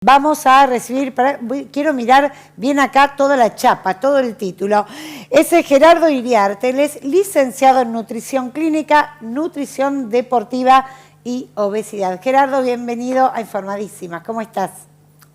Vamos a recibir, quiero mirar bien acá toda la chapa, todo el título. Es Gerardo Iriarte, él es licenciado en Nutrición Clínica, Nutrición Deportiva y Obesidad. Gerardo, bienvenido a Informadísimas. ¿Cómo estás?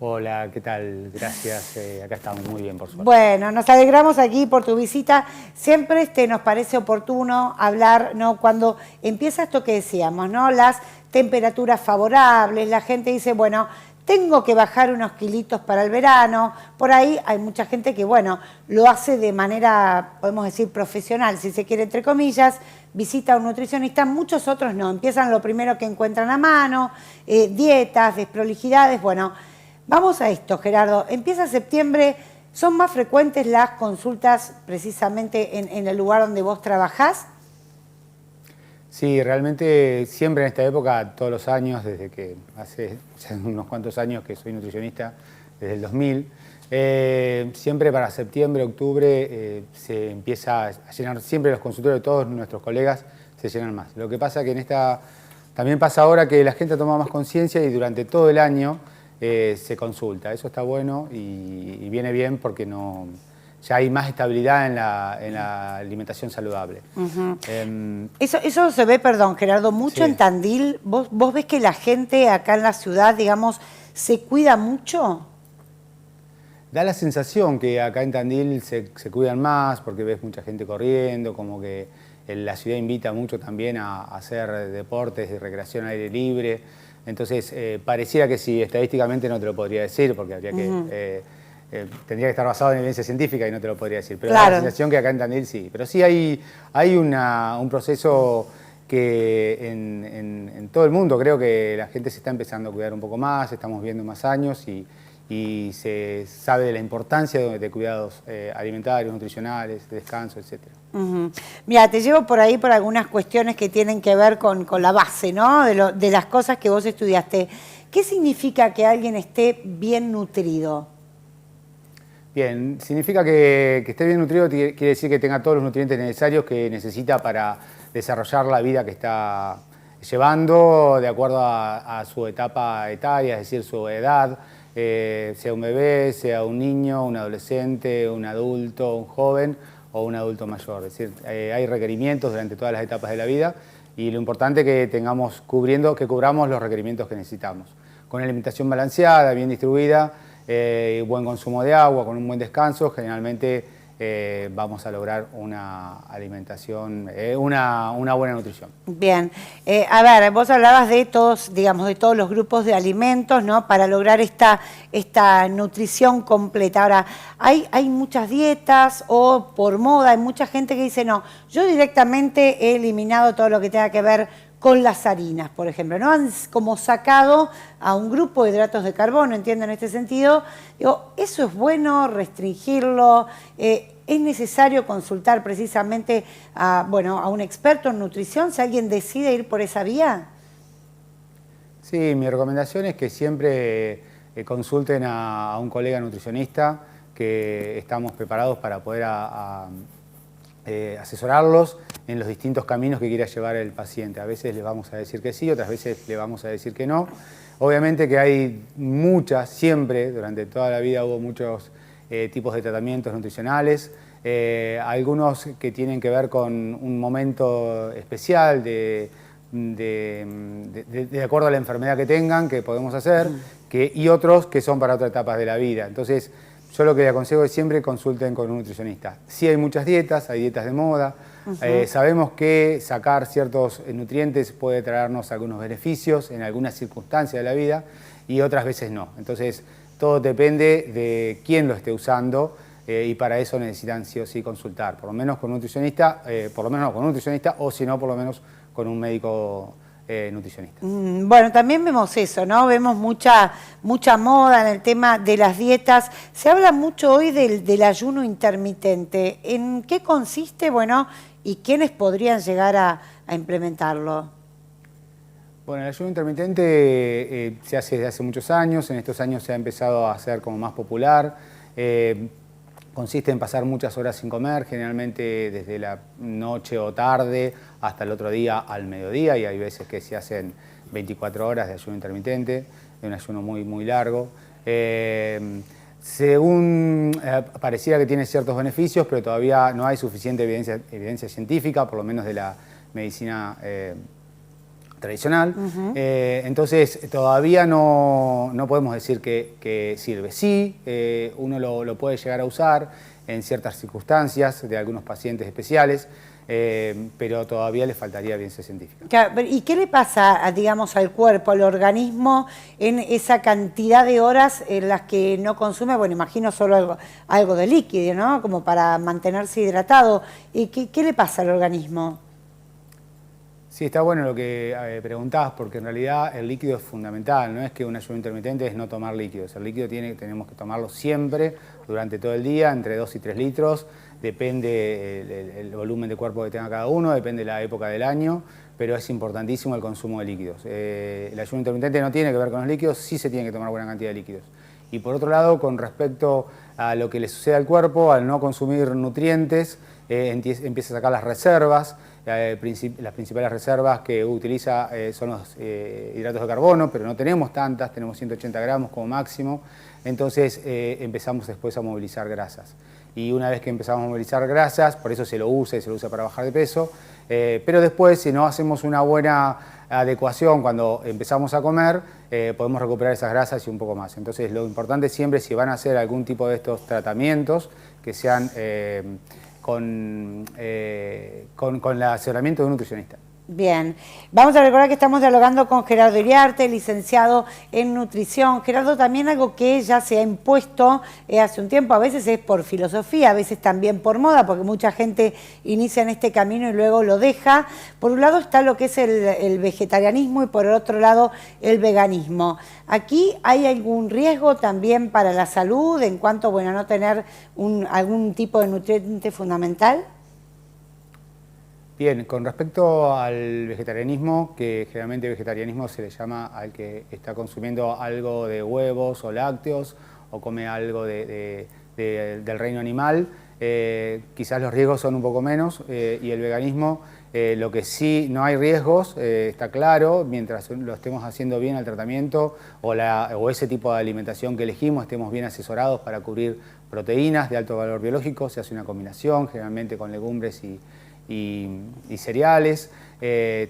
Hola, ¿qué tal? Gracias. Acá estamos muy bien, por suerte. Bueno, nos alegramos aquí por tu visita. Siempre nos parece oportuno hablar, ¿no? Cuando empieza esto que decíamos, ¿no? Las temperaturas favorables, la gente dice, bueno, tengo que bajar unos kilitos para el verano. Por ahí hay mucha gente que, bueno, lo hace de manera, podemos decir, profesional, si se quiere, entre comillas, visita a un nutricionista. Muchos otros no, empiezan lo primero que encuentran a mano, dietas, desprolijidades. Bueno, vamos a esto, Gerardo. Empieza septiembre, ¿son más frecuentes las consultas precisamente en el lugar donde vos trabajás? Sí, realmente siempre en esta época, todos los años, desde que hace unos cuantos años que soy nutricionista, desde el 2000, siempre para septiembre, octubre se empieza a llenar, siempre los consultorios de todos nuestros colegas se llenan más. Lo que pasa que también pasa ahora que la gente toma más conciencia y durante todo el año se consulta. Eso está bueno y viene bien porque ya hay más estabilidad en la alimentación saludable. Eso se ve, perdón, Gerardo, mucho Sí. en Tandil. ¿Vos ves que la gente acá en la ciudad, digamos, se cuida mucho? Da la sensación que acá en Tandil se cuidan más porque ves mucha gente corriendo, como que la ciudad invita mucho también a hacer deportes de recreación al aire libre. Entonces, pareciera que sí, estadísticamente no te lo podría decir porque habría tendría que estar basado en evidencia científica y no te lo podría decir. Pero Claro. Da la sensación que acá en Tandil sí. Pero sí hay un proceso que en todo el mundo creo que la gente se está empezando a cuidar un poco más, estamos viendo más años y se sabe de la importancia de cuidados alimentarios, nutricionales, de descanso, etc. Mira, te llevo por ahí por algunas cuestiones que tienen que ver con la base, ¿no? De las cosas que vos estudiaste. ¿Qué significa que alguien esté bien nutrido? Bien, significa que esté bien nutrido quiere decir que tenga todos los nutrientes necesarios que necesita para desarrollar la vida que está llevando de acuerdo a su etapa etaria, es decir, su edad, sea un bebé, sea un niño, un adolescente, un adulto, un joven o un adulto mayor. Es decir, hay requerimientos durante todas las etapas de la vida y lo importante es que cubramos los requerimientos que necesitamos. Con alimentación balanceada, bien distribuida, buen consumo de agua, con un buen descanso, generalmente vamos a lograr una alimentación, una buena nutrición. Bien, a ver, vos hablabas de todos, digamos, de todos los grupos de alimentos, ¿no? Para lograr esta nutrición completa. Ahora, hay muchas dietas o por moda, hay mucha gente que dice, no, yo directamente he eliminado todo lo que tenga que ver con las harinas, por ejemplo, ¿no? Han como sacado a un grupo de hidratos de carbono, entiendo en este sentido. Digo, ¿eso es bueno, restringirlo? ¿Es necesario consultar precisamente a un experto en nutrición si alguien decide ir por esa vía? Sí, mi recomendación es que siempre consulten a un colega nutricionista, que estamos preparados para poder asesorarlos en los distintos caminos que quiera llevar el paciente. A veces le vamos a decir que sí, otras veces le vamos a decir que no. Obviamente que hay siempre, durante toda la vida hubo muchos tipos de tratamientos nutricionales, algunos que tienen que ver con un momento especial de acuerdo a la enfermedad que tengan, que podemos hacer, y otros que son para otras etapas de la vida. Entonces, yo lo que le aconsejo es siempre consulten con un nutricionista. Sí hay muchas dietas, hay dietas de moda, sabemos que sacar ciertos nutrientes puede traernos algunos beneficios en algunas circunstancias de la vida y otras veces no. Entonces, todo depende de quién lo esté usando y para eso necesitan sí o sí consultar, por lo menos con un nutricionista, o si no, por lo menos con un médico nutricionista. Bueno, también vemos eso, ¿no? Vemos mucha moda en el tema de las dietas. Se habla mucho hoy del ayuno intermitente. ¿En qué consiste, y quiénes podrían llegar a implementarlo? Bueno, el ayuno intermitente se hace desde hace muchos años. En estos años se ha empezado a hacer como más popular. Consiste en pasar muchas horas sin comer, generalmente desde la noche o tarde hasta el otro día al mediodía, y hay veces que se hacen 24 horas de ayuno intermitente, de un ayuno muy, muy largo. Según pareciera que tiene ciertos beneficios, pero todavía no hay suficiente evidencia científica, por lo menos de la medicina tradicional. Entonces todavía no podemos decir que sirve. Sí, uno lo puede llegar a usar en ciertas circunstancias de algunos pacientes especiales, pero todavía le faltaría evidencia científica. ¿Y qué le pasa, digamos, al cuerpo, al organismo, en esa cantidad de horas en las que no consume? Bueno, imagino solo algo de líquido, ¿no? Como para mantenerse hidratado. ¿Y qué le pasa al organismo? Sí, está bueno lo que preguntabas, porque en realidad el líquido es fundamental. No es que un ayuno intermitente es no tomar líquidos. El líquido tenemos que tomarlo siempre, durante todo el día, entre 2 y 3 litros. Depende el volumen de cuerpo que tenga cada uno, depende de la época del año, pero es importantísimo el consumo de líquidos. El ayuno intermitente no tiene que ver con los líquidos, sí se tiene que tomar buena cantidad de líquidos. Y por otro lado, con respecto a lo que le sucede al cuerpo, al no consumir nutrientes, empieza a sacar las reservas. Las principales reservas que utiliza son los hidratos de carbono, pero no tenemos tantas, tenemos 180 gramos como máximo. Entonces empezamos después a movilizar grasas. Y una vez que empezamos a movilizar grasas, por eso se lo usa para bajar de peso, pero después si no hacemos una buena adecuación cuando empezamos a comer, podemos recuperar esas grasas y un poco más. Entonces lo importante siempre, si van a hacer algún tipo de estos tratamientos, que sean con el asesoramiento de un nutricionista. Bien, vamos a recordar que estamos dialogando con Gerardo Iriarte, licenciado en nutrición. Gerardo, también algo que ya se ha impuesto hace un tiempo, a veces es por filosofía, a veces también por moda, porque mucha gente inicia en este camino y luego lo deja. Por un lado está lo que es el vegetarianismo y por el otro lado el veganismo. ¿Aquí hay algún riesgo también para la salud en cuanto, bueno, a no tener algún tipo de nutriente fundamental? Bien, con respecto al vegetarianismo, que generalmente vegetarianismo se le llama al que está consumiendo algo de huevos o lácteos o come algo del reino animal, quizás los riesgos son un poco menos y el veganismo, lo que sí no hay riesgos, está claro, mientras lo estemos haciendo bien el tratamiento o ese tipo de alimentación que elegimos, estemos bien asesorados para cubrir proteínas de alto valor biológico, se hace una combinación generalmente con legumbres y cereales.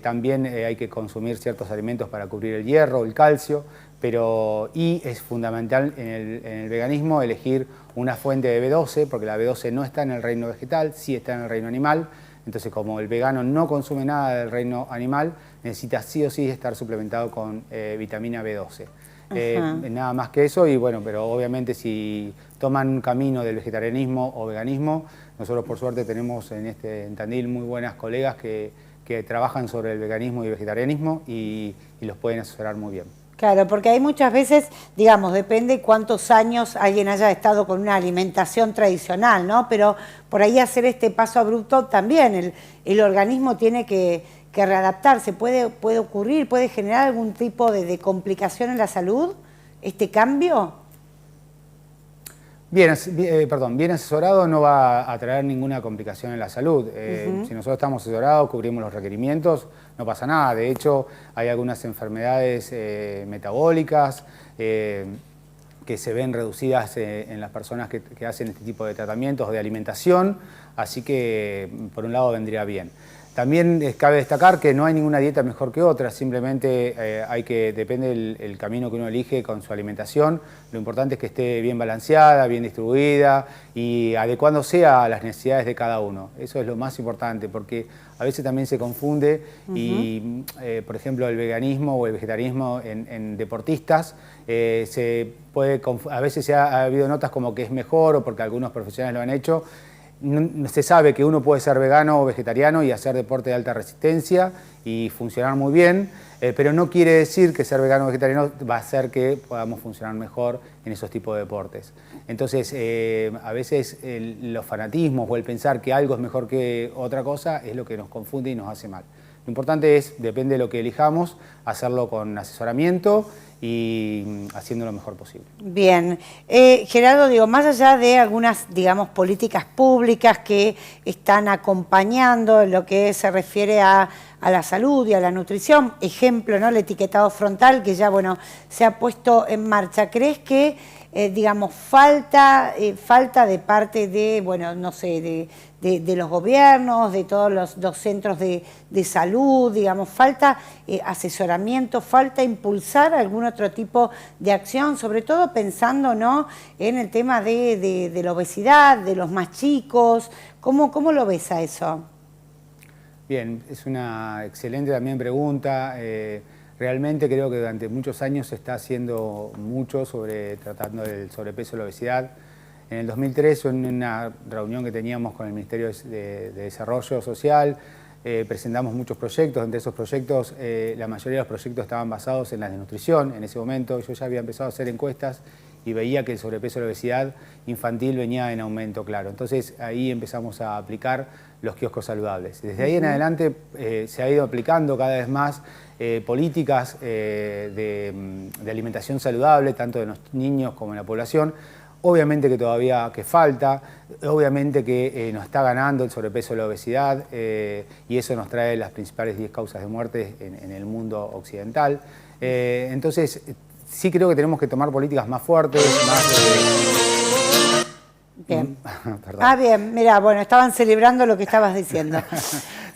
También hay que consumir ciertos alimentos para cubrir el hierro, el calcio, y es fundamental en el veganismo elegir una fuente de B12, porque la B12 no está en el reino vegetal, sí está en el reino animal. Entonces, como el vegano no consume nada del reino animal, necesita sí o sí estar suplementado con vitamina B12. Nada más que eso, y bueno, pero obviamente si toman un camino del vegetarianismo o veganismo, nosotros por suerte tenemos en Tandil muy buenas colegas que trabajan sobre el veganismo y vegetarianismo y los pueden asesorar muy bien. Claro, porque hay muchas veces, digamos, depende cuántos años alguien haya estado con una alimentación tradicional, ¿no? Pero por ahí hacer este paso abrupto también, el organismo tiene que readaptarse. ¿Puede ocurrir, puede generar algún tipo de complicación en la salud este cambio? Bien asesorado no va a traer ninguna complicación en la salud. Si nosotros estamos asesorados, cubrimos los requerimientos, no pasa nada. De hecho, hay algunas enfermedades metabólicas que se ven reducidas en las personas que hacen este tipo de tratamientos de alimentación, así que por un lado vendría bien. También cabe destacar que no hay ninguna dieta mejor que otra, simplemente depende el camino que uno elige con su alimentación. Lo importante es que esté bien balanceada, bien distribuida y adecuándose a las necesidades de cada uno. Eso es lo más importante, porque a veces también se confunde y, por ejemplo, el veganismo o el vegetarianismo en deportistas, a veces ha habido notas como que es mejor o porque algunos profesionales lo han hecho. Se sabe que uno puede ser vegano o vegetariano y hacer deporte de alta resistencia y funcionar muy bien, pero no quiere decir que ser vegano o vegetariano va a hacer que podamos funcionar mejor en esos tipos de deportes. Entonces, a veces los fanatismos o el pensar que algo es mejor que otra cosa es lo que nos confunde y nos hace mal. Lo importante es, depende de lo que elijamos, hacerlo con asesoramiento y haciendo lo mejor posible. Bien. Gerardo, digo, más allá de algunas, digamos, políticas públicas que están acompañando en lo que se refiere a la salud y a la nutrición, ejemplo, ¿no?, el etiquetado frontal que ya, bueno, se ha puesto en marcha, ¿crees que, digamos, falta de parte de, bueno, no sé, de los gobiernos, de todos los centros de salud, digamos, falta asesoramiento, falta impulsar algún otro tipo de acción, sobre todo pensando, ¿no?, en el tema de la obesidad, de los más chicos? ¿Cómo lo ves a eso? Bien, es una excelente también pregunta. Realmente creo que durante muchos años se está haciendo mucho tratando el sobrepeso y la obesidad. En el 2003, en una reunión que teníamos con el Ministerio de Desarrollo Social, presentamos muchos proyectos. Entre esos proyectos, la mayoría de los proyectos estaban basados en la desnutrición. En ese momento yo ya había empezado a hacer encuestas y veía que el sobrepeso y la obesidad infantil venía en aumento, claro. Entonces ahí empezamos a aplicar los kioscos saludables. Desde ahí en adelante se ha ido aplicando cada vez más políticas de alimentación saludable, tanto de los niños como en la población. Obviamente que todavía falta, obviamente que nos está ganando el sobrepeso y la obesidad y eso nos trae las principales 10 causas de muerte en el mundo occidental. Entonces, sí creo que tenemos que tomar políticas más fuertes, más... Bien. Bien, mira, bueno, estaban celebrando lo que estabas diciendo.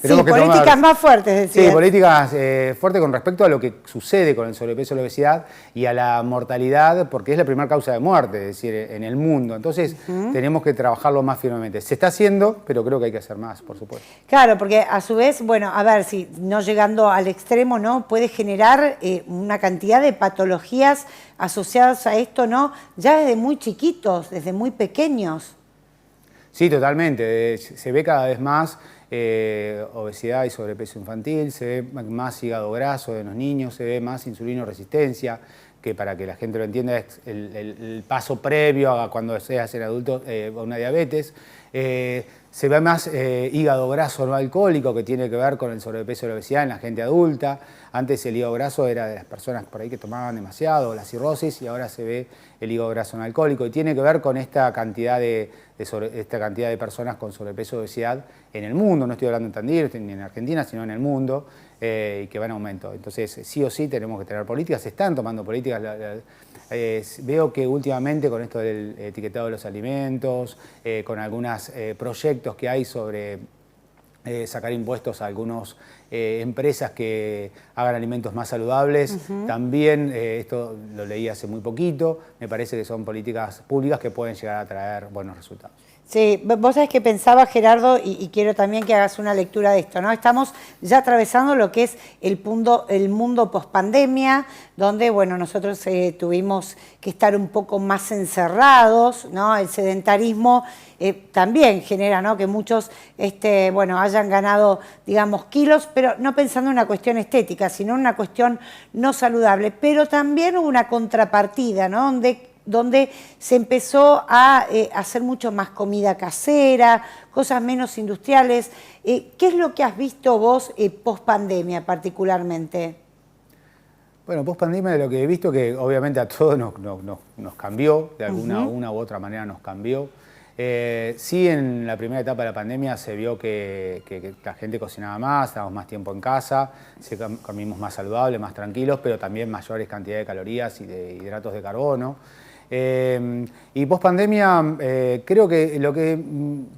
Sí, políticas más fuertes, decías. Sí, políticas fuertes con respecto a lo que sucede con el sobrepeso y la obesidad y a la mortalidad, porque es la primera causa de muerte, es decir, en el mundo. Entonces, tenemos que trabajarlo más firmemente. Se está haciendo, pero creo que hay que hacer más, por supuesto. Claro, porque a su vez, bueno, a ver, si no llegando al extremo, ¿no?, puede generar una cantidad de patologías asociadas a esto, ¿no?, ya desde muy chiquitos, desde muy pequeños. Sí, totalmente. Se ve cada vez más obesidad y sobrepeso infantil, se ve más hígado graso de los niños, se ve más insulinoresistencia, que para que la gente lo entienda es el paso previo a cuando seas en adulto una diabetes. Se ve más hígado graso no alcohólico, que tiene que ver con el sobrepeso y la obesidad en la gente adulta. Antes el hígado graso era de las personas por ahí que tomaban demasiado, la cirrosis, y ahora se ve el hígado graso no alcohólico. Y tiene que ver con esta cantidad de personas con sobrepeso y obesidad en el mundo. No estoy hablando en Tandil ni en Argentina, sino en el mundo, y que va en aumento. Entonces, sí o sí tenemos que tener políticas. Se están tomando políticas. Veo que últimamente con esto del etiquetado de los alimentos, con algunos proyectos que hay sobre sacar impuestos a algunas empresas que hagan alimentos más saludables, también, esto lo leí hace muy poquito, me parece que son políticas públicas que pueden llegar a traer buenos resultados. Sí, vos sabés que pensaba, Gerardo, y quiero también que hagas una lectura de esto, ¿no? Estamos ya atravesando lo que es el mundo pospandemia, donde, bueno, nosotros tuvimos que estar un poco más encerrados, ¿no? El sedentarismo también genera, ¿no?, que muchos, bueno, hayan ganado, digamos, kilos, pero no pensando en una cuestión estética, sino en una cuestión no saludable. Pero también hubo una contrapartida, ¿no?, donde se empezó a hacer mucho más comida casera, cosas menos industriales. ¿Qué es lo que has visto vos post-pandemia particularmente? Bueno, post-pandemia lo que he visto que obviamente a todos nos cambió, de una u otra manera nos cambió. Sí, en la primera etapa de la pandemia se vio que la gente cocinaba más, estábamos más tiempo en casa, comimos más saludable, más tranquilos, pero también mayores cantidades de calorías y de hidratos de carbono. Y post pandemia creo que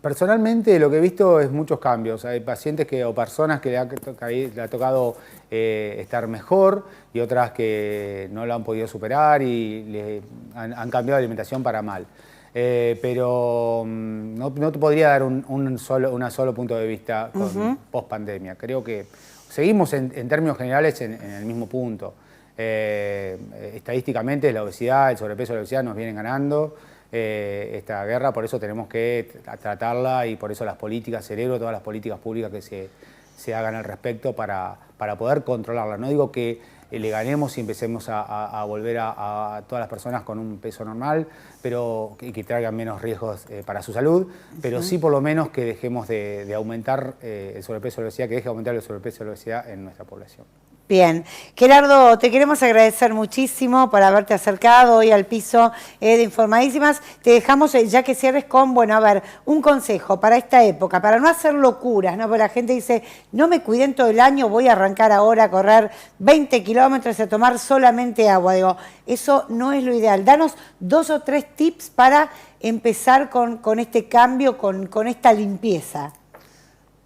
personalmente lo que he visto es muchos cambios. Hay pacientes o personas que le ha tocado estar mejor y otras que no lo han podido superar y han cambiado de alimentación para mal. Pero no te podría dar un solo punto de vista con post pandemia. Creo que seguimos en términos generales en el mismo punto. Estadísticamente la obesidad, el sobrepeso y la obesidad nos vienen ganando esta guerra, por eso tenemos que tratarla y por eso las políticas, celebro todas las políticas públicas que se hagan al respecto para poder controlarla. No digo que le ganemos y empecemos a volver a todas las personas con un peso normal, pero que traigan menos riesgos para su salud, pero sí por lo menos que dejemos de aumentar el sobrepeso y la obesidad, que deje de aumentar el sobrepeso y la obesidad en nuestra población. Bien. Gerardo, te queremos agradecer muchísimo por haberte acercado hoy al piso de Informadísimas. Te dejamos, ya que cierres con, bueno, a ver, un consejo para esta época, para no hacer locuras, ¿no? Porque la gente dice, no me cuidé en todo el año, voy a arrancar ahora a correr 20 kilómetros y a tomar solamente agua. Digo, eso no es lo ideal. Danos 2 o 3 tips para empezar con este cambio, con esta limpieza.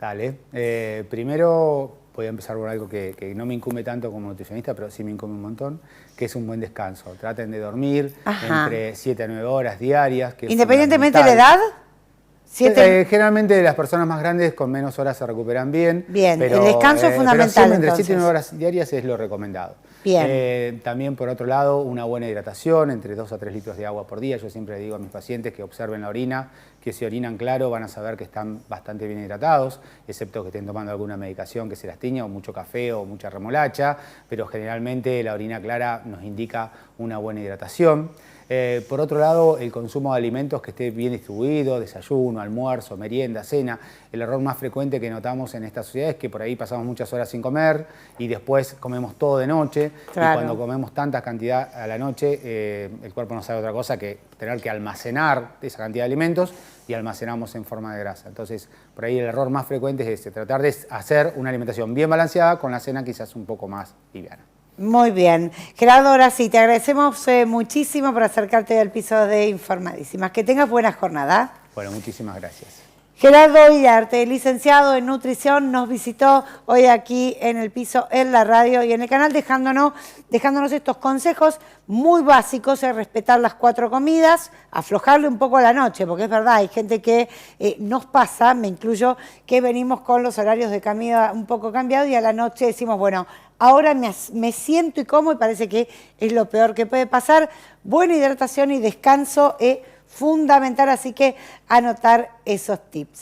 Dale. Primero voy a empezar por algo que no me incumbe tanto como nutricionista, pero sí me incumbe un montón, que es un buen descanso. Traten de dormir entre 7 a 9 horas diarias. Que ¿Independientemente de la edad? Generalmente las personas más grandes con menos horas se recuperan bien. Bien, pero, el descanso es fundamental. Pero entre 7 y 9 horas diarias es lo recomendado. Bien. También, por otro lado, una buena hidratación, entre 2 a 3 litros de agua por día. Yo siempre digo a mis pacientes que observen la orina, que si orinan claro van a saber que están bastante bien hidratados, excepto que estén tomando alguna medicación que se las tiña, o mucho café o mucha remolacha, pero generalmente la orina clara nos indica una buena hidratación. Por otro lado, el consumo de alimentos que esté bien distribuido, desayuno, almuerzo, merienda, cena. El error más frecuente que notamos en esta sociedad es que por ahí pasamos muchas horas sin comer y después comemos todo de noche. Claro. Y cuando comemos tanta cantidad a la noche, el cuerpo no sabe otra cosa que tener que almacenar esa cantidad de alimentos y almacenamos en forma de grasa. Entonces, por ahí el error más frecuente es ese, tratar de hacer una alimentación bien balanceada con la cena quizás un poco más liviana. Muy bien. Gerardo, ahora sí, te agradecemos muchísimo por acercarte al piso de Informadísimas. Que tengas buena jornada. Bueno, muchísimas gracias. Gerardo Villarte, licenciado en nutrición, nos visitó hoy aquí en el piso, en la radio y en el canal, dejándonos estos consejos muy básicos, es respetar las 4 comidas, aflojarle un poco a la noche, porque es verdad, hay gente que nos pasa, me incluyo, que venimos con los horarios de comida un poco cambiados y a la noche decimos, bueno, ahora me siento y como y parece que es lo peor que puede pasar. Buena hidratación y descanso es fundamental, así que anotar esos tips.